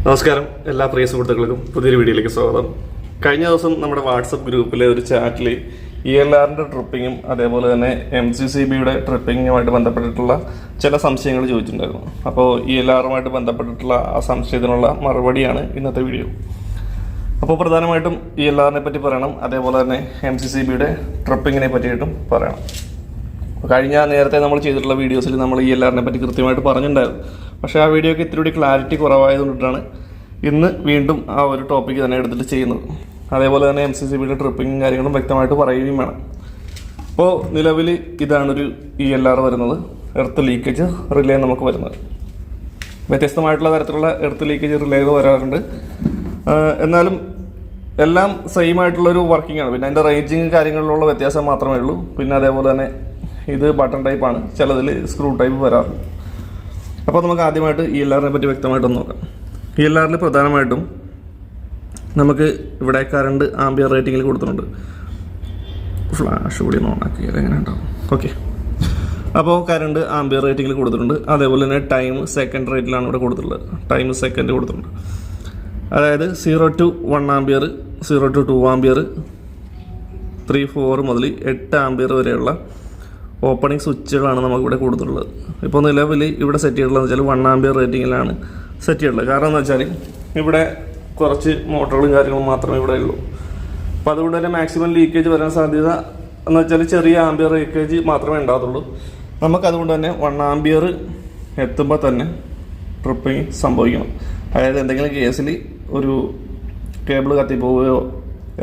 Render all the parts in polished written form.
നമസ്കാരം, എല്ലാ പ്രിയ സുഹൃത്തുക്കൾക്കും പുതിയൊരു വീഡിയോയിലേക്ക് സ്വാഗതം. കഴിഞ്ഞ ദിവസം നമ്മുടെ വാട്സപ്പ് ഗ്രൂപ്പിലെ ഒരു ചാറ്റിൽ ELRന്റെ ട്രിപ്പിങ്ങും അതേപോലെ തന്നെ MCCBയുടെ ട്രിപ്പിങ്ങുമായിട്ട് ബന്ധപ്പെട്ടിട്ടുള്ള ചില സംശയങ്ങൾ ചോദിച്ചിട്ടുണ്ടായിരുന്നു. അപ്പോൾ ELRുമായിട്ട് ബന്ധപ്പെട്ടിട്ടുള്ള ആ സംശയത്തിനുള്ള മറുപടിയാണ് ഇന്നത്തെ വീഡിയോ. അപ്പോൾ പ്രധാനമായിട്ടും ELRനെ പറ്റി പറയണം, അതേപോലെ തന്നെ MCCBയുടെ ട്രിപ്പിങ്ങിനെ പറ്റിയിട്ടും പറയണം. നേരത്തെ നമ്മൾ ചെയ്തിട്ടുള്ള വീഡിയോസിൽ നമ്മൾ ELRനെ പറ്റി കൃത്യമായിട്ട് പറഞ്ഞിട്ടുണ്ടായിരുന്നു. പക്ഷേ ആ വീഡിയോക്ക് ഇത്തിരി ക്ലാരിറ്റി കുറവായതുകൊണ്ടിട്ടാണ് ഇന്ന് വീണ്ടും ആ ഒരു ടോപ്പിക്ക് തന്നെ എടുത്തിട്ട് ചെയ്യുന്നത്. അതേപോലെ തന്നെ MCCBയുടെ ട്രിപ്പിങ്ങും കാര്യങ്ങളും വ്യക്തമായിട്ട് പറയുകയും വേണം. അപ്പോൾ നിലവിൽ ഇതാണൊരു ELR വരുന്നത്, എർത്ത് ലീക്കേജ് റിലേ നമുക്ക് വരുന്നത്. വ്യത്യസ്തമായിട്ടുള്ള തരത്തിലുള്ള എർത്ത് ലീക്കേജ് റിലേകൾ വരാറുണ്ട്. എന്നാലും എല്ലാം സെയിം ആയിട്ടുള്ളൊരു വർക്കിംഗ് ആണ്. പിന്നെ അതിൻ്റെ റേഞ്ചിങ് കാര്യങ്ങളിലുള്ള വ്യത്യാസം മാത്രമേ ഉള്ളൂ. പിന്നെ അതേപോലെ തന്നെ ഇത് ബട്ടൺ ടൈപ്പാണ്, ചിലതിൽ സ്ക്രൂ ടൈപ്പ് വരാറുണ്ട്. അപ്പോൾ നമുക്ക് ആദ്യമായിട്ട് ELRനെ പറ്റി വ്യക്തമായിട്ടൊന്ന് നോക്കാം. ELRൽ പ്രധാനമായിട്ടും നമുക്ക് ഇവിടെ കറണ്ട് ആംബിയർ റേറ്റിങ്ങിൽ കൊടുത്തിട്ടുണ്ട്. ഫ്ലാഷ് കൂടി ഓണാക്കിയാൽ എങ്ങനെ ഉണ്ടാവും? ഓക്കെ. അപ്പോൾ കറണ്ട് ആംബിയർ റേറ്റിങ്ങിൽ കൊടുത്തിട്ടുണ്ട്. അതേപോലെ തന്നെ ടൈം സെക്കൻഡ് റേറ്റിലാണ് ഇവിടെ കൊടുത്തിട്ടുള്ളത്. ടൈം സെക്കൻഡ് കൊടുത്തിട്ടുണ്ട്. അതായത് 0 to 1 ആംബിയർ, 0 to 2 ആംബിയർ, 3, 4 മുതൽ 8 ആംബിയർ വരെയുള്ള ഓപ്പണിംഗ് സ്വിച്ചുകളാണ് നമുക്കിവിടെ കൊടുത്തിട്ടുള്ളത്. ഇപ്പോൾ നിലവിൽ ഇവിടെ സെറ്റ് ചെയ്തിട്ടുള്ളതെന്ന് വെച്ചാൽ 1 ആംബിയർ റേറ്റിങ്ങിലാണ് സെറ്റ് ചെയ്തിട്ടുള്ളത്. കാരണം എന്ന് വെച്ചാൽ ഇവിടെ കുറച്ച് മോട്ടറുകളും കാര്യങ്ങളും മാത്രമേ ഇവിടെ ഉള്ളൂ. അപ്പോൾ അതുകൊണ്ട് തന്നെ മാക്സിമം ലീക്കേജ് വരാൻ സാധ്യത എന്ന് വെച്ചാൽ ചെറിയ ആംബിയർ ലീക്കേജ് മാത്രമേ ഉണ്ടാകത്തുള്ളൂ. നമുക്കതുകൊണ്ട് തന്നെ 1 ആംബിയർ എത്തുമ്പോൾ തന്നെ ട്രിപ്പിങ് സംഭവിക്കണം. അതായത് എന്തെങ്കിലും കേസിൽ ഒരു കേബിൾ കത്തിപ്പോവുകയോ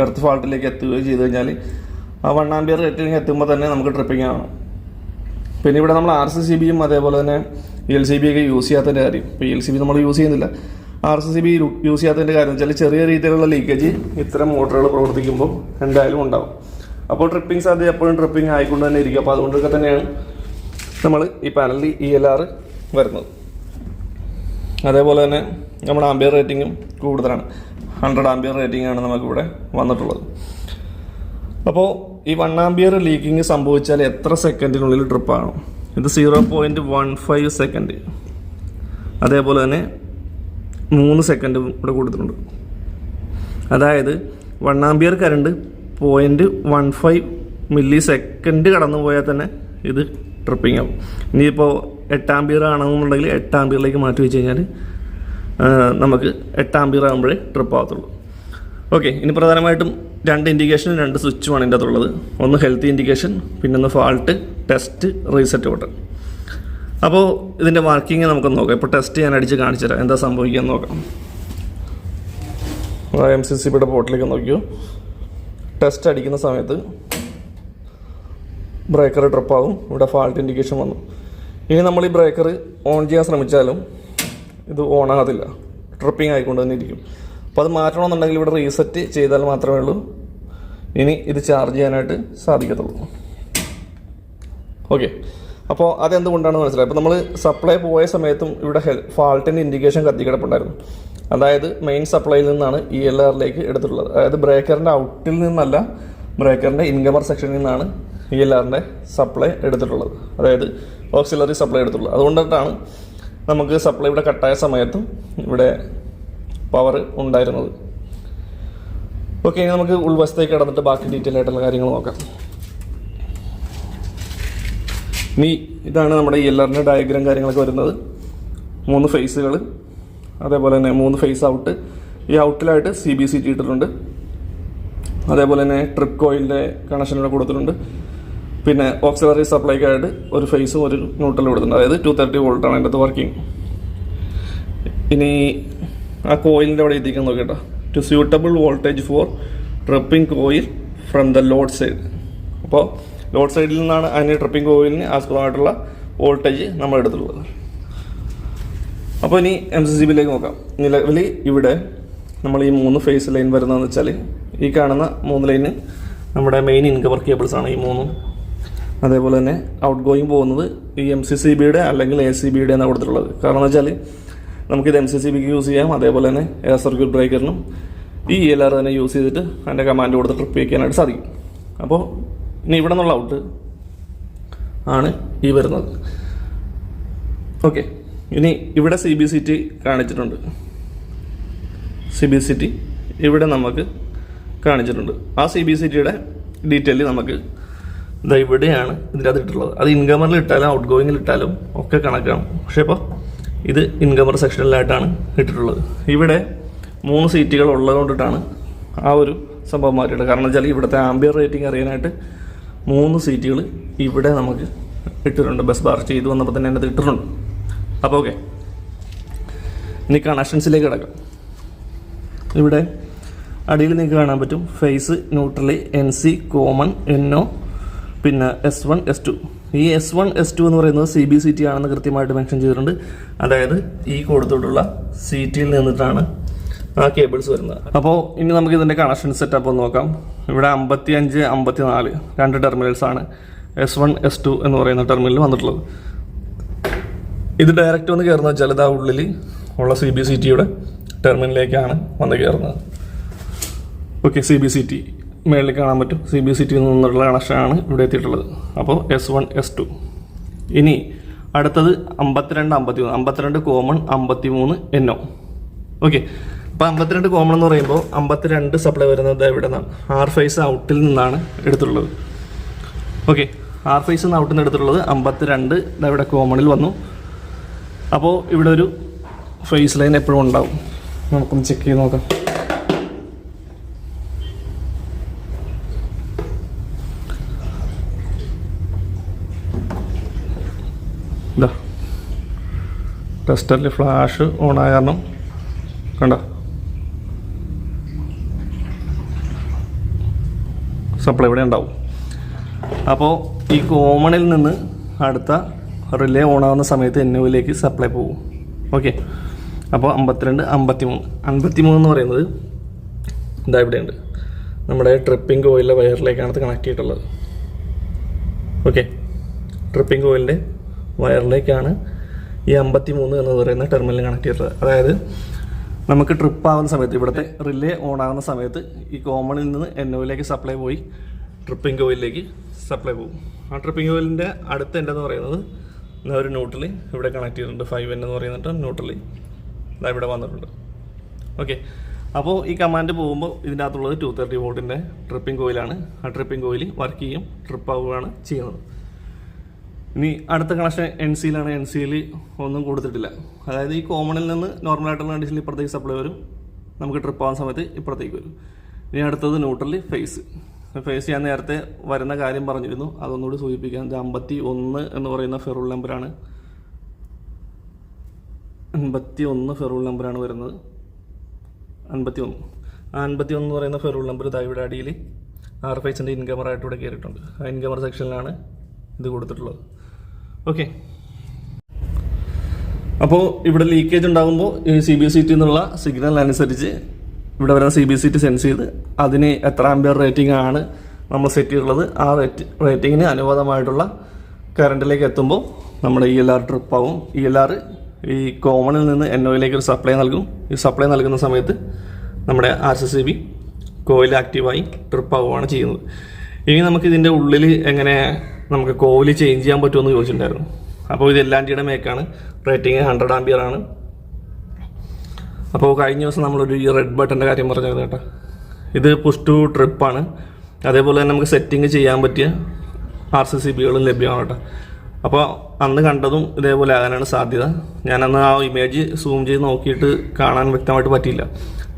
എർത്ത് ഫാൾട്ടിലേക്ക് എത്തുകയോ ചെയ്ത് കഴിഞ്ഞാൽ ആ 1 ആംബിയർ റേറ്റിംഗ് എത്തുമ്പോൾ തന്നെ നമുക്ക് ട്രിപ്പിംഗ് ആണ്. പിന്നെ ഇവിടെ നമ്മൾ RCCBയും അതേപോലെ തന്നെ LCB ഒക്കെ യൂസ് ചെയ്യാത്തതിൻ്റെ കാര്യം, ഇപ്പോൾ LCB നമ്മൾ യൂസ് ചെയ്യുന്നില്ല, RCCB യൂസ് ചെയ്യാത്തതിൻ്റെ കാര്യം വെച്ചാൽ ചെറിയ രീതിയിലുള്ള ലീക്കേജ് ഇത്തരം മോട്ടറുകൾ പ്രവർത്തിക്കുമ്പോൾ എന്തായാലും ഉണ്ടാവും. അപ്പോൾ ട്രിപ്പിംഗ് സാധ്യത എപ്പോഴും ട്രിപ്പിംഗ് ആയിക്കൊണ്ട് തന്നെ ഇരിക്കും. അപ്പോൾ അതുകൊണ്ടൊക്കെ തന്നെയാണ് നമ്മൾ ഈ പാനലിൽ ELR വരുന്നത്. അതേപോലെ തന്നെ നമ്മുടെ ആംബിയർ റേറ്റിങ്ങും കൂടുതലാണ്. 100 ആംബിയർ റേറ്റിംഗ് ആണ് നമുക്കിവിടെ വന്നിട്ടുള്ളത്. അപ്പോൾ ഈ 1 ആംബിയർ ലീക്കിങ് സംഭവിച്ചാൽ എത്ര സെക്കൻഡിനുള്ളിൽ ട്രിപ്പാണ്? ഇത് 0.15 സെക്കൻഡ്. അതേപോലെ തന്നെ 3 സെക്കൻഡ് ഇവിടെ കൊടുത്തിട്ടുണ്ട്. അതായത് 1 ആംബിയർ കറണ്ട് 0.15 മില്ലി സെക്കൻഡ് കടന്നു പോയാൽ തന്നെ ഇത് ട്രിപ്പിംഗ് ആവും. ഇനിയിപ്പോൾ 8 ആംബിയർ ആണെന്നുണ്ടെങ്കിൽ 8 ആംബിയറിലേക്ക് മാറ്റി വെച്ച് കഴിഞ്ഞാൽ നമുക്ക് 8 ആംബിയർ ആകുമ്പോഴേ ട്രിപ്പ് ആകത്തുള്ളൂ. ഓക്കെ. ഇനി പ്രധാനമായിട്ടും 2 ഇൻഡിക്കേഷനും 2 സ്വിച്ചുമാണ് ഇതിൻ്റെ അകത്തുള്ളത്. ഒന്ന് ഹെൽത്ത് ഇൻഡിക്കേഷൻ, പിന്നെ ഒന്ന് ഫാൾട്ട്, ടെസ്റ്റ്, റീസെറ്റ് ബട്ടൺ. അപ്പോൾ ഇതിൻ്റെ വർക്കിംഗ് നമുക്കൊന്ന് നോക്കാം. ഇപ്പോൾ ടെസ്റ്റ് ഞാൻ അടിച്ച് കാണിച്ചു തരാം, എന്താ സംഭവിക്കുക നോക്കാം. MCCBയുടെ പോർട്ടിലേക്ക് നോക്കിയോ. ടെസ്റ്റ് അടിക്കുന്ന സമയത്ത് ബ്രേക്കർ ട്രിപ്പാകും. ഇവിടെ ഫാൾട്ട് ഇൻഡിക്കേഷൻ വന്നു. ഇനി നമ്മൾ ഈ ബ്രേക്കർ ഓൺ ചെയ്യാൻ ശ്രമിച്ചാലും ഇത് ഓൺ ആകത്തില്ല, ട്രിപ്പിംഗ് ആയിക്കൊണ്ട് തന്നെ ഇരിക്കും. അപ്പോൾ അത് മാറ്റണമെന്നുണ്ടെങ്കിൽ ഇവിടെ റീസെറ്റ് ചെയ്താൽ മാത്രമേ ഉള്ളൂ ഇനി ഇത് ചാർജ് ചെയ്യാനായിട്ട് സാധിക്കത്തുള്ളൂ. ഓക്കെ. അപ്പോൾ അതെന്തുകൊണ്ടാണെന്ന് മനസ്സിലായി. അപ്പോൾ നമ്മൾ സപ്ലൈ പോയ സമയത്തും ഇവിടെ ഫാൾട്ടിൻ്റെ ഇൻഡിക്കേഷൻ കത്തിക്കിടപ്പുണ്ടായിരുന്നു. അതായത് മെയിൻ സപ്ലൈയിൽ നിന്നാണ് ELRലേക്ക് എടുത്തിട്ടുള്ളത്. അതായത് ബ്രേക്കറിൻ്റെ ഔട്ടിൽ നിന്നല്ല, ബ്രേക്കറിൻ്റെ ഇൻകമർ സെക്ഷനിൽ നിന്നാണ് ELRൻ്റെ സപ്ലൈ എടുത്തിട്ടുള്ളത്. അതായത് ഓക്സിലറി സപ്ലൈ എടുത്തിട്ടുള്ളത്. അതുകൊണ്ടിട്ടാണ് നമുക്ക് സപ്ലൈ ഇവിടെ കട്ടായ സമയത്തും ഇവിടെ പവർ ഉണ്ടായിരുന്നത്. ഓക്കെ. ഇനി നമുക്ക് ഉൾവശത്തേക്ക് കടന്നിട്ട് ബാക്കി ഡീറ്റെയിൽ ആയിട്ടുള്ള കാര്യങ്ങൾ നോക്കാം. ഇനി ഇതാണ് നമ്മുടെ ELRൻ്റെ ഡയഗ്രാം കാര്യങ്ങളൊക്കെ വരുന്നത്. 3 ഫേസുകൾ, അതേപോലെ തന്നെ 3 ഫേസ് ഔട്ട്. ഈ ഔട്ടിലായിട്ട് cbct ഇട്ടിട്ടുണ്ട്. അതേപോലെ തന്നെ ട്രിപ്പ് കോയിലിൻ്റെ കണക്ഷനോടെ കൊടുത്തിട്ടുണ്ട്. പിന്നെ ഓക്സിലറി സപ്ലൈക്കായിട്ട് ഒരു ഫേസും ഒരു ന്യൂട്രലും കൊടുത്തിട്ടുണ്ട്. അതായത് 230 വോൾട്ടാണ് അതിൻ്റെ അകത്ത് വർക്കിംഗ്. ഇനി ആ കോയിലിൻ്റെ അവിടെ എത്തിക്കാൻ നോക്കിട്ടോ. To suitable voltage for tripping coil from the load side. അപ്പോൾ ലോഡ് സൈഡിൽ നിന്നാണ് അതിന് ട്രിപ്പിംഗ് കോയിലിന് ആസ്പദമായിട്ടുള്ള വോൾട്ടേജ് നമ്മൾ എടുത്തിട്ടുള്ളത്. അപ്പോൾ ഇനി MCCBയിലേക്ക് നോക്കാം. നിലവിൽ ഇവിടെ നമ്മൾ ഈ 3 ഫേസ് ലൈൻ വരുന്നതെന്ന് വെച്ചാൽ ഈ കാണുന്ന 3 ലൈന് നമ്മുടെ മെയിൻ ഇൻകവർ കേബിൾസാണ് ഈ 3. അതേപോലെ തന്നെ ഔട്ട് ഗോയിങ് പോകുന്നത് ഈ MCCBയുടെ അല്ലെങ്കിൽ ACBയുടെ ആണ് കൊടുത്തിട്ടുള്ളത്. കാരണം എന്ന് വെച്ചാൽ നമുക്കിത് MCCBക്ക് യൂസ് ചെയ്യാം, അതേപോലെ തന്നെ എയർ സർക്യൂട്ട് ബ്രേക്കറിനും ഈ ELR തന്നെ യൂസ് ചെയ്തിട്ട് അതിൻ്റെ കമാൻഡ് കൊടുത്ത് ട്രിപ്പ് വയ്ക്കാനായിട്ട് സാധിക്കും. അപ്പോൾ ഇനി ഇവിടെ നിന്നുള്ള ഔട്ട് ആണ് ഈ വരുന്നത്. ഓക്കെ. ഇനി ഇവിടെ cbct കാണിച്ചിട്ടുണ്ട്. CBCT ഇവിടെ നമുക്ക് കാണിച്ചിട്ടുണ്ട്. ആ CBCTയുടെ ഡീറ്റെയിൽ നമുക്ക് ഇവിടെയാണ് ഇതിനകത്ത് ഇട്ടുള്ളത്. അത് ഇൻകമറിൽ ഇട്ടാലും ഔട്ട് ഗോയിങ്ങിൽ ഇട്ടാലും ഒക്കെ കണക്കാണ്. പക്ഷേ ഇപ്പോൾ ഇത് ഇൻകമർ സെക്ഷനിലായിട്ടാണ് ഇട്ടിട്ടുള്ളത്. ഇവിടെ 3 സീറ്റുകൾ ഉള്ളത് കൊണ്ടിട്ടാണ് ആ ഒരു സംഭവം മാറ്റിയിട്ട്. കാരണം വെച്ചാൽ ഇവിടുത്തെ ആംബിയർ റേറ്റിംഗ് അറിയാനായിട്ട് 3 സീറ്റുകൾ ഇവിടെ നമുക്ക് ഇട്ടിട്ടുണ്ട്. ബസ് ബാർ ചെയ്ത് വന്നപ്പോൾ തന്നെ അതിനകത്ത് ഇട്ടിട്ടുണ്ട്. അപ്പോൾ ഓക്കെ, ഇനി കണക്ഷൻസിലേക്ക് കിടക്കാം. ഇവിടെ അടിയിൽ നിങ്ങൾക്ക് കാണാൻ പറ്റും ഫേസ്, ന്യൂട്രലി, NC, കോമൺ, NO, പിന്നെ S1, S2. ഈ S1, S2 എന്ന് പറയുന്നത് CBCT ആണെന്ന് കൃത്യമായിട്ട് മെൻഷൻ ചെയ്തിട്ടുണ്ട്. അതായത് ഈ കൊടുത്തിട്ടുള്ള സീറ്റിൽ നിന്നിട്ടാണ് ആ കേബിൾസ് വരുന്നത്. അപ്പോൾ ഇനി നമുക്ക് ഇതിൻ്റെ കണക്ഷൻ സെറ്റപ്പ് ഒന്ന് നോക്കാം. ഇവിടെ 55, 54 2 ടെർമിനൽസാണ് S1, S2 എന്ന് പറയുന്ന ടെർമിനൽ വന്നിട്ടുള്ളത്. ഇത് ഡയറക്റ്റ് വന്ന് കയറുന്നത് വെച്ചാൽ ഇതാ ഉള്ളിൽ ഉള്ള CBCTയുടെ ടെർമിനലിലേക്കാണ് വന്ന് കയറുന്നത്. ഓക്കെ, CBCT മേളിൽ കാണാൻ പറ്റും. CBCT നിന്നുള്ള കണക്ഷനാണ് ഇവിടെ എത്തിയിട്ടുള്ളത്. അപ്പോൾ S1, S2. ഇനി അടുത്തത് 52, 53. 52 കോമൺ, 53 NO. ഓക്കെ, അപ്പോൾ 52 കോമൺ എന്ന് പറയുമ്പോൾ 52 സപ്ലൈ വരുന്നത് ഇവിടെ നിന്നാണ്. R ഫേസ് ഔട്ടിൽ നിന്നാണ് എടുത്തിട്ടുള്ളത്. ഓക്കെ, R ഫേസ് നിന്ന് ഔട്ടിൽ നിന്ന് എടുത്തിട്ടുള്ളത് 52 ഇവിടെ കോമണിൽ വന്നു. അപ്പോൾ ഇവിടെ ഒരു ഫേസ് ലൈൻ എപ്പോഴും ഉണ്ടാവും. നമുക്കൊന്ന് ചെക്ക് ചെയ്ത് നോക്കാം. ഇതാ ടെസ്റ്ററിൽ ഫ്ലാഷ് ഓൺ ആയ കാരണം കണ്ട സപ്ലൈ ഇവിടെ ഉണ്ടാവും. അപ്പോൾ ഈ കോമണിൽ നിന്ന് അടുത്ത റിലേ ഓണാകുന്ന സമയത്ത് NOയിലേക്ക് സപ്ലൈ പോകും. ഓക്കെ, അപ്പോൾ 52, 53. 53 എന്ന് പറയുന്നത് ഇതാ ഇവിടെയുണ്ട്. നമ്മുടെ ട്രിപ്പിംഗ് കോയിലിൻ്റെ വയറിലേക്കാണ് ഇത് കണക്ട് ചെയ്തിട്ടുള്ളത്. ഓക്കെ, ട്രിപ്പിംഗ് കോയിലിൻ്റെ വയറിലേക്കാണ് ഈ 53 എന്ന് പറയുന്ന ടെർമിനൽ കണക്ട് ചെയ്തിട്ടുള്ളത്. അതായത് നമുക്ക് ട്രിപ്പ് ആവുന്ന സമയത്ത് ഇവിടുത്തെ റിലേ ഓൺ ആകുന്ന സമയത്ത് ഈ കോമണിൽ നിന്ന് NOയിലേക്ക് സപ്ലൈ പോയി ട്രിപ്പിംഗ് കോയിലിലേക്ക് സപ്ലൈ പോകും. ആ ട്രിപ്പിംഗ് കോയിലിൻ്റെ അടുത്ത എൻ്റെ എന്ന് പറയുന്നത് ഒരു ന്യൂട്രലി ഇവിടെ കണക്ട് ചെയ്തിട്ടുണ്ട്. 5N എന്ന് പറയുന്നിട്ട് ന്യൂട്രലി ഇതാ ഇവിടെ വന്നിട്ടുണ്ട്. ഓക്കെ, അപ്പോൾ ഈ കമാൻഡ് പോകുമ്പോൾ ഇതിൻ്റെ അകത്തുള്ളത് 230 വോൾട്ടിൻ്റെ ട്രിപ്പിംഗ് കോയിലാണ്. ആ ട്രിപ്പിംഗ് കോയിൽ വർക്ക് ചെയ്യും, ട്രിപ്പ് ആവുകയാണ് ചെയ്യുന്നത്. ഇനി അടുത്ത കണക്ഷൻ NCയിലാണ്. NCയിൽ ഒന്നും കൊടുത്തിട്ടില്ല. അതായത് ഈ കോമണിൽ നിന്ന് നോർമലായിട്ടുള്ള കണ്ടീഷനിൽ ഇപ്പുറത്തേക്ക് സപ്ലൈ വരും, നമുക്ക് ട്രിപ്പ് ആവുന്ന സമയത്ത് ഇപ്പുറത്തേക്ക് വരും. ഇനി അടുത്തത് ന്യൂട്രലി ഫേസ്. ഫേസ് ഞാൻ നേരത്തെ വരുന്ന കാര്യം പറഞ്ഞിരുന്നു, അതൊന്നുകൂടി സൂചിപ്പിക്കാം. 51 എന്ന് പറയുന്ന ഫെറൂൾ നമ്പറാണ്. 51 ഫെറൂൾ നമ്പറാണ് വരുന്നത്. 51 എന്ന് പറയുന്ന ഫെറൂൾ നമ്പർ ഇതാ ഇവിടെ അടിയിൽ R ഫേസിൻ്റെ ഇൻകമറായിട്ട് ഇവിടെ കയറിയിട്ടുണ്ട്. ആ ഇൻകമർ സെക്ഷനിലാണ് ഇത് കൊടുത്തിട്ടുള്ളത്. ഓക്കെ, അപ്പോൾ ഇവിടെ ലീക്കേജ് ഉണ്ടാകുമ്പോൾ ഈ CBCT എന്നുള്ള സിഗ്നൽ അനുസരിച്ച് ഇവിടെ വരുന്ന CBCT സെൻസ് ചെയ്ത് അതിന് എത്ര ആംബിയർ റേറ്റിംഗ് ആണ് നമ്മൾ സെറ്റ് ചെയ്തിട്ടുള്ളത്, ആ റേറ്റിങ്ങിന് അനുവാദമായിട്ടുള്ള കറണ്ടിലേക്ക് എത്തുമ്പോൾ നമ്മുടെ ELR ട്രിപ്പ് ആവും. ELR ഈ കോമണിൽ നിന്ന് NOയിലേക്ക് ഒരു സപ്ലൈ നൽകും. ഈ സപ്ലൈ നൽകുന്ന സമയത്ത് നമ്മുടെ RCCB കോയിൽ ആക്റ്റീവായി ട്രിപ്പ് ആവുകയാണ് ചെയ്യുന്നത്. ഇനി നമുക്ക് ഇതിൻ്റെ ഉള്ളിൽ എങ്ങനെ നമുക്ക് കോയിൽ ചേഞ്ച് ചെയ്യാൻ പറ്റുമെന്ന് ചോദിച്ചിട്ടുണ്ടായിരുന്നു. അപ്പോൾ ഇത് LNTയുടെ മേക്കാണ്. റേറ്റിംഗ് 100 ആംബിയർ ആണ്. അപ്പോൾ കഴിഞ്ഞ ദിവസം നമ്മളൊരു ഈ റെഡ് ബട്ടൻ്റെ കാര്യം പറഞ്ഞിരുന്നു കേട്ടോ. ഇത് പുഷ് ടു ട്രിപ്പാണ്. അതേപോലെ തന്നെ നമുക്ക് സെറ്റിംഗ് ചെയ്യാൻ പറ്റിയ RCCBകളും ലഭ്യമാണ് കേട്ടോ. അപ്പോൾ അന്ന് കണ്ടതും ഇതേപോലെ ആകാനാണ് സാധ്യത. ഞാനന്ന് ആ ഇമേജ് സൂം ചെയ്ത് നോക്കിയിട്ട് കാണാൻ വ്യക്തമായിട്ട് പറ്റിയില്ല.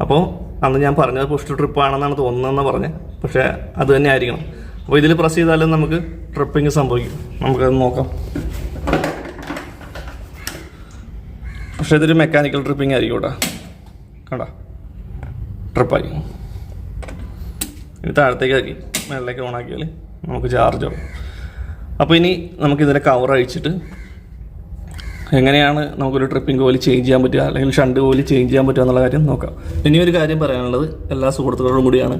അപ്പോൾ അന്ന് ഞാൻ പറഞ്ഞത് പുഷ് ടു ട്രിപ്പ് ആണെന്നാണ് തോന്നുന്നതെന്ന് പറഞ്ഞത്. പക്ഷേ അത് തന്നെ ആയിരിക്കണം. അപ്പോൾ ഇതിൽ പ്രസ് ചെയ്താലും നമുക്ക് ട്രിപ്പിംഗ് സംഭവിക്കും. നമുക്കത് നോക്കാം. പക്ഷേ ഇതൊരു മെക്കാനിക്കൽ ട്രിപ്പിംഗ് ആയിരിക്കും കേട്ടോ. കണ്ടോ, ട്രിപ്പായി. ഇനി താഴത്തേക്ക് ആക്കി മേളിലേക്ക് ഓണാക്കിയാൽ നമുക്ക് ചാർജ് ആവും. അപ്പോൾ ഇനി നമുക്കിതിൻ്റെ കവർ അഴിച്ചിട്ട് എങ്ങനെയാണ് നമുക്കൊരു ട്രിപ്പിംഗ് കോയിൽ ചേഞ്ച് ചെയ്യാൻ പറ്റുക, അല്ലെങ്കിൽ ഷണ്ട് കോയിൽ ചേഞ്ച് ചെയ്യാൻ പറ്റുക എന്നുള്ള കാര്യം നോക്കാം. ഇനി ഒരു കാര്യം പറയാനുള്ളത് എല്ലാ സുഹൃത്തുക്കളോടും കൂടിയാണ്.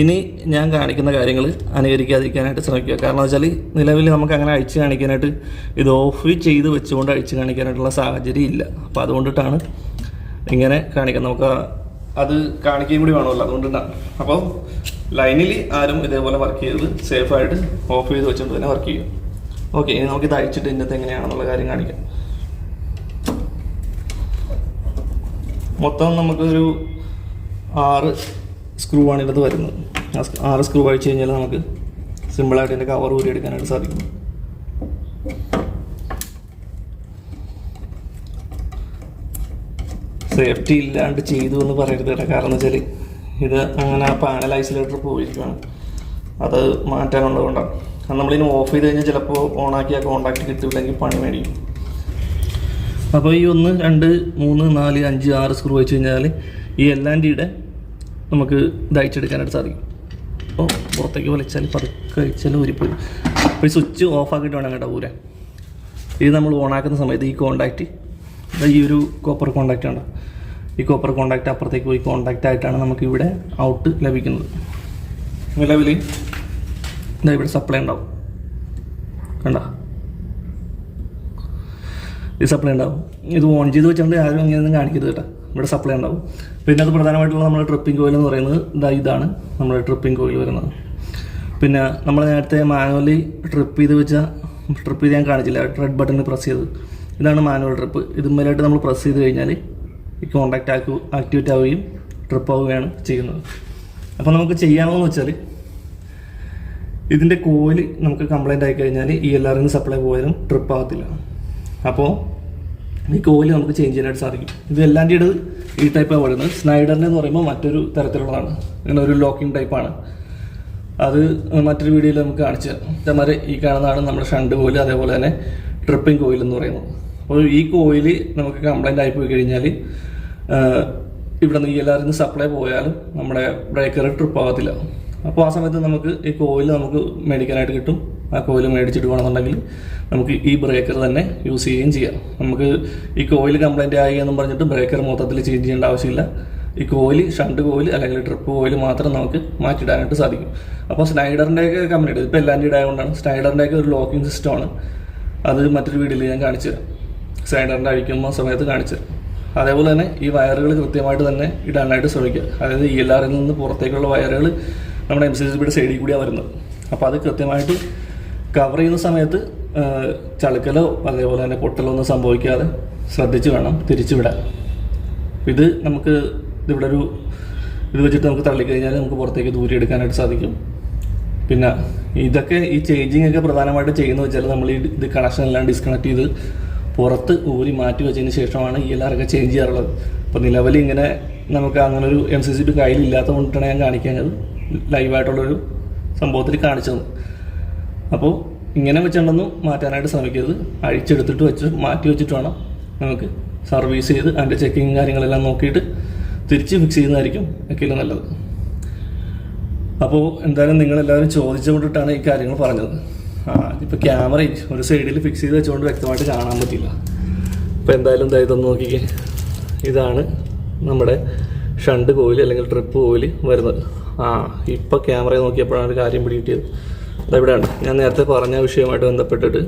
ഇനി ഞാൻ കാണിക്കുന്ന കാര്യങ്ങൾ അനുകരിക്കാതിരിക്കാനായിട്ട് ശ്രമിക്കുക. കാരണം എന്ന് വെച്ചാൽ നിലവിൽ നമുക്ക് അങ്ങനെ അഴിച്ച് കാണിക്കാനായിട്ട് ഇത് ഓഫ് ചെയ്ത് വെച്ചുകൊണ്ട് അഴിച്ച് കാണിക്കാനായിട്ടുള്ള സാഹചര്യം ഇല്ല. അപ്പോൾ അതുകൊണ്ടിട്ടാണ് ഇങ്ങനെ കാണിക്കുന്നത്. നമുക്ക് അത് കാണിക്കുകയും കൂടി വേണമല്ലോ, അതുകൊണ്ടിട്ടാണ്. അപ്പോൾ ലൈനിൽ ആരും ഇതേപോലെ വർക്ക് ചെയ്ത് സേഫായിട്ട് ഓഫ് ചെയ്ത് വെച്ചുകൊണ്ട് തന്നെ വർക്ക് ചെയ്യും. ഓക്കെ, ഇനി നമുക്കിത് അഴിച്ചിട്ട് ഇതിനകത്ത് എങ്ങനെയാണെന്നുള്ള കാര്യം കാണിക്കാം. മൊത്തം നമുക്കൊരു 6 സ്ക്രൂ ആണ് ഇതിനകത്ത് വരുന്നത്. 6 സ്ക്രൂ അഴിച്ച് കഴിഞ്ഞാൽ നമുക്ക് സിമ്പിളായിട്ട് ഇതിൻ്റെ കവർ ഊരിയെടുക്കാനായിട്ട് സാധിക്കും. സേഫ്റ്റി ഇല്ലാണ്ട് ചെയ്തു എന്ന് പറയരുത് കേട്ടോ. കാരണം എന്ന് വെച്ചാൽ ഇത് അങ്ങനെ ആ പാനൽ ഐസൊലേറ്റർ പോയിരിക്കുകയാണ്, അത് മാറ്റാനുള്ളതുകൊണ്ടാണ്. അത് നമ്മളിനി ഓഫ് ചെയ്ത് കഴിഞ്ഞാൽ ചിലപ്പോൾ ഓണാക്കി ആ കോണ്ടാക്ട് കിട്ടില്ലെങ്കിൽ പണി മേടിക്കും. അപ്പോൾ ഈ 1 2 3 4 5 6 സ്ക്രൂ വെച്ച് കഴിഞ്ഞാൽ ഈ എല്ലാൻ്റെയുടെ നമുക്ക് ഇതയച്ചെടുക്കാനായിട്ട് സാധിക്കും. അപ്പോൾ പുറത്തേക്ക് വലിച്ചാൽ പതുക്കെ അയച്ചാൽ ഊരിപ്പോയി. അപ്പോൾ ഈ സ്വിച്ച് ഓഫാക്കിയിട്ട് വേണം കേട്ടോ ഊരാൻ. ഇത് നമ്മൾ ഓണാക്കുന്ന സമയത്ത് ഈ കോണ്ടാക്റ്റ്, ഈ ഒരു കോപ്പർ കോണ്ടാക്റ്റ് ഉണ്ട്, ഈ കോപ്പർ കോണ്ടാക്റ്റ് അപ്പുറത്തേക്ക് പോയി കോണ്ടാക്റ്റ് ആയിട്ടാണ് നമുക്കിവിടെ ഔട്ട് ലഭിക്കുന്നത്. നിലവിൽ ഇതാ ഇവിടെ സപ്ലൈ ഉണ്ടാവും, കണ്ട ഈ സപ്ലൈ ഉണ്ടാവും. ഇത് ഓൺ ചെയ്ത് വെച്ചുകൊണ്ട് ആരും അങ്ങനെയൊന്നും കാണിക്കരുത് കേട്ടോ. ഇവിടെ സപ്ലൈ ഉണ്ടാവും. പിന്നെ അത് പ്രധാനമായിട്ടുള്ള നമ്മുടെ ട്രിപ്പിംഗ് കോയിൽ എന്ന് പറയുന്നത് ഇതാണ് നമ്മുടെ ട്രിപ്പിംഗ് കോയിൽ വരുന്നത്. പിന്നെ നമ്മൾ നേരത്തെ മാനുവലി ട്രിപ്പ് ചെയ്ത് ഞാൻ കാണിച്ചില്ല, റെഡ് ബട്ടണിൽ പ്രസ് ചെയ്ത്, ഇതാണ് മാനുവൽ ട്രിപ്പ്. ഇതുമേലായിട്ട് നമ്മൾ പ്രസ് ചെയ്ത് കഴിഞ്ഞാൽ ഈ കോണ്ടാക്റ്റ് ആക്ടിവേറ്റ് ആവുകയും ട്രിപ്പ് ആവുകയാണ് ചെയ്യുന്നത്. അപ്പോൾ നമുക്ക് ചെയ്യാമെന്ന് വെച്ചാൽ ഇതിൻ്റെ കോയിൽ നമുക്ക് കംപ്ലൈൻ്റ് ആയി കഴിഞ്ഞാൽ ELR നിന്ന് സപ്ലൈ പോയാലും ട്രിപ്പ് ആകത്തില്ല. അപ്പോൾ ഈ കോയിൽ നമുക്ക് ചേഞ്ച് ചെയ്യാനായിട്ട് സാധിക്കും. ഇത് എല്ലാൻ്റെയും ഈ ടൈപ്പാണ് വരുന്നത്. സ്നൈഡറിൻ്റെ എന്ന് പറയുമ്പോൾ മറ്റൊരു തരത്തിലുള്ളതാണ്, ഇങ്ങനെ ഒരു ലോക്കിംഗ് ടൈപ്പാണ്. അത് മറ്റൊരു വീഡിയോയിൽ നമുക്ക് കാണിച്ചു തരാം. ഇതേമാതിരി ഈ കാണുന്നതാണ് നമ്മുടെ ഷണ്ട് കോയിൽ, അതേപോലെ തന്നെ ട്രിപ്പിംഗ് കോയിൽ എന്ന് പറയുന്നത്. അപ്പോൾ ഈ കോയിൽ നമുക്ക് കംപ്ലൈൻ്റ് ആയിപ്പോയി കഴിഞ്ഞാൽ ഇവിടെ നിന്ന് ELR നിന്ന് സപ്ലൈ പോയാലും നമ്മുടെ ബ്രേക്കർ ട്രിപ്പ് ആകത്തില്ല. അപ്പോൾ ആ സമയത്ത് നമുക്ക് ഈ കോയിൽ നമുക്ക് മേടിക്കാനായിട്ട് കിട്ടും. ആ കോയിൽ മേടിച്ചിട്ട് വേണമെന്നുണ്ടെങ്കിൽ നമുക്ക് ഈ ബ്രേക്കർ തന്നെ യൂസ് ചെയ്യുകയും ചെയ്യാം. നമുക്ക് ഈ കോയിൽ കംപ്ലൈൻറ്റ് ആയി എന്നും പറഞ്ഞിട്ട് ബ്രേക്കർ മൊത്തത്തിൽ ചേഞ്ച് ചെയ്യേണ്ട ആവശ്യമില്ല. ഈ കോയിൽ, ഷണ്ട് കോയിൽ അല്ലെങ്കിൽ ട്രിപ്പ് കോയിൽ മാത്രം നമുക്ക് മാറ്റിയിടാനായിട്ട് സാധിക്കും. അപ്പോൾ സ്നൈഡറിൻ്റെയൊക്കെ കമ്പനിയുടെ, ഇപ്പോൾ എല്ലാൻ്റെയും ആയതുകൊണ്ടാണ് സ്നൈഡറിൻ്റെയൊക്കെ ഒരു ലോക്കിംഗ് സിസ്റ്റമാണ്. അത് മറ്റൊരു വീഡിയോയിൽ ഞാൻ കാണിച്ചു തരാം, സ്നൈഡറിൻ്റെ അഴിക്കുമ്പോൾ സമയത്ത് കാണിച്ചു തരാം. അതേപോലെ തന്നെ ഈ വയറുകൾ കൃത്യമായിട്ട് തന്നെ ഇടാനായിട്ട് ശ്രമിക്കുക. അതായത് ELR നിന്ന് പുറത്തേക്കുള്ള വയറുകൾ നമ്മുടെ MCCBയുടെ സൈഡിൽ കൂടിയാണ് വരുന്നത്. അപ്പോൾ അത് കൃത്യമായിട്ട് കവർ ചെയ്യുന്ന സമയത്ത് ചളുക്കലോ അതേപോലെ തന്നെ പൊട്ടലോ ഒന്നും സംഭവിക്കാതെ ശ്രദ്ധിച്ച് വേണം തിരിച്ചു വിടാൻ. ഇത് നമുക്ക് ഇവിടെ ഇത് വെച്ചിട്ട് നമുക്ക് തള്ളിക്കഴിഞ്ഞാൽ നമുക്ക് പുറത്തേക്ക് ദൂരെ എടുക്കാനായിട്ട് സാധിക്കും. പിന്നെ ഇതൊക്കെ ഈ ചേഞ്ചിങ് ഒക്കെ പ്രധാനമായിട്ട് ചെയ്യുന്ന വെച്ചാൽ നമ്മൾ ഇത് കണക്ഷൻ എല്ലാം ഡിസ്കണക്ട് ചെയ്ത് പുറത്ത് ഊരി മാറ്റി വെച്ചതിന് ശേഷമാണ് ELR ഒക്കെ ചേഞ്ച് ചെയ്യാറുള്ളത്. അപ്പോൾ നിലവിൽ ഇങ്ങനെ നമുക്ക് അങ്ങനെ ഒരു MCCB കയ്യിലില്ലാത്തത് കൊണ്ടിട്ടാണ് ഞാൻ കാണിക്കുന്നത്, ലൈവായിട്ടുള്ളൊരു സംഭവത്തിൽ കാണിച്ചത്. അപ്പോൾ ഇങ്ങനെ വെച്ചുകൊണ്ടൊന്നും മാറ്റാനായിട്ട് ശ്രമിക്കരുത്. അഴിച്ചെടുത്തിട്ട് മാറ്റി വെച്ചിട്ട് വേണം നമുക്ക് സർവീസ് ചെയ്ത് അതിൻ്റെ ചെക്കിങ് കാര്യങ്ങളെല്ലാം നോക്കിയിട്ട് തിരിച്ച് ഫിക്സ് ചെയ്യുന്നതായിരിക്കും ഒക്കെയും നല്ലത്. അപ്പോൾ എന്തായാലും നിങ്ങളെല്ലാവരും ചോദിച്ചുകൊണ്ടിട്ടാണ് ഈ കാര്യങ്ങൾ പറഞ്ഞത്. ഇപ്പോൾ ക്യാമറ ഒരു സൈഡിൽ ഫിക്സ് ചെയ്ത് വെച്ചുകൊണ്ട് വ്യക്തമായിട്ട് കാണാൻ പറ്റില്ല. അപ്പോൾ എന്തായാലും ഇതൊന്ന് നോക്കിക്കേ, ഇതാണ് നമ്മുടെ ഷണ്ട് കോയിൽ അല്ലെങ്കിൽ ട്രിപ്പ് കോയിൽ വരുന്നത്. ഇപ്പോൾ ക്യാമറ നോക്കിയപ്പോഴാണ് ഒരു കാര്യം പിടികിട്ടിയത്. അതിവിടെയാണ് ഞാൻ നേരത്തെ പറഞ്ഞ വിഷയമായിട്ട് ബന്ധപ്പെട്ടിട്ട്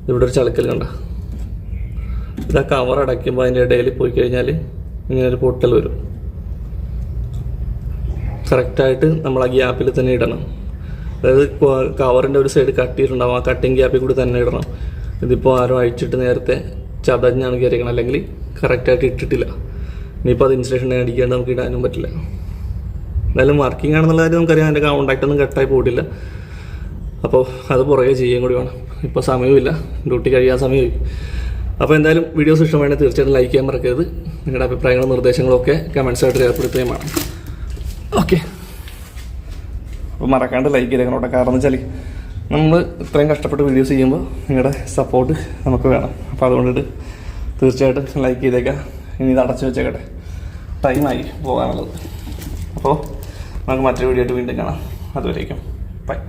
ഇവിടെ ഒരു ചളുക്കൽ കണ്ട, ഇതാ കവർ അടയ്ക്കുമ്പോൾ അതിൻ്റെ ഇടയിൽ പോയി കഴിഞ്ഞാൽ ഇങ്ങനൊരു പൊട്ടൽ വരും. കറക്റ്റായിട്ട് നമ്മൾ ആ ഗ്യാപ്പിൽ തന്നെ ഇടണം. അതായത് കവറിൻ്റെ ഒരു സൈഡ് കട്ട് ചെയ്തിട്ടുണ്ടാവും, ആ കട്ടിങ് ഗ്യാപ്പിൽ കൂടി തന്നെ ഇടണം. ഇതിപ്പോൾ ആരും അഴിച്ചിട്ട് നേരത്തെ ചതഞ്ഞാണ് കയറിക്കണം, അല്ലെങ്കിൽ കറക്റ്റായിട്ട് ഇട്ടിട്ടില്ല. ഇനിയിപ്പോൾ അത് ഇൻസുലേഷൻ അടിക്കാണ്ട് നമുക്ക് ഇടാനും പറ്റില്ല. എന്തായാലും വർക്കിംഗ് ആണെന്നുള്ള കാര്യം നമുക്കറിയാം, അതിൻ്റെ കോണ്ടാക്റ്റ് ഒന്നും കട്ടായി പോയിട്ടില്ല. അപ്പോൾ അത് പുറകെ ചെയ്യുകയും കൂടി വേണം. ഇപ്പോൾ സമയമില്ല, ഡ്യൂട്ടി കഴിയാൻ സമയമായി. അപ്പോൾ എന്തായാലും വീഡിയോസ് ഇഷ്ടമാണെങ്കിൽ തീർച്ചയായിട്ടും ലൈക്ക് ചെയ്യാൻ മറക്കരുത്. നിങ്ങളുടെ അഭിപ്രായങ്ങളും നിർദ്ദേശങ്ങളും ഒക്കെ കമൻസായിട്ട് രേഖപ്പെടുത്തുകയും വേണം. ഓക്കെ, അപ്പോൾ മറക്കാണ്ട് ലൈക്ക് ചെയ്തേക്കണം കേട്ടോ. കാരണം എന്ന് വെച്ചാൽ നമ്മൾ ഇത്രയും കഷ്ടപ്പെട്ട് വീഡിയോസ് ചെയ്യുമ്പോൾ നിങ്ങളുടെ സപ്പോർട്ട് നമുക്ക് വേണം. അപ്പോൾ അതുകൊണ്ടിട്ട് തീർച്ചയായിട്ടും ലൈക്ക് ചെയ്തേക്കാം. ഇനി ഇത് അടച്ചു വെച്ചേക്കട്ടെ, ടൈമായി പോകാനുള്ളത്. അപ്പോൾ നമുക്ക് മറ്റൊരു വീഡിയോ ആയിട്ട് വീണ്ടും കാണാം. അതുവരേക്കും ബൈ.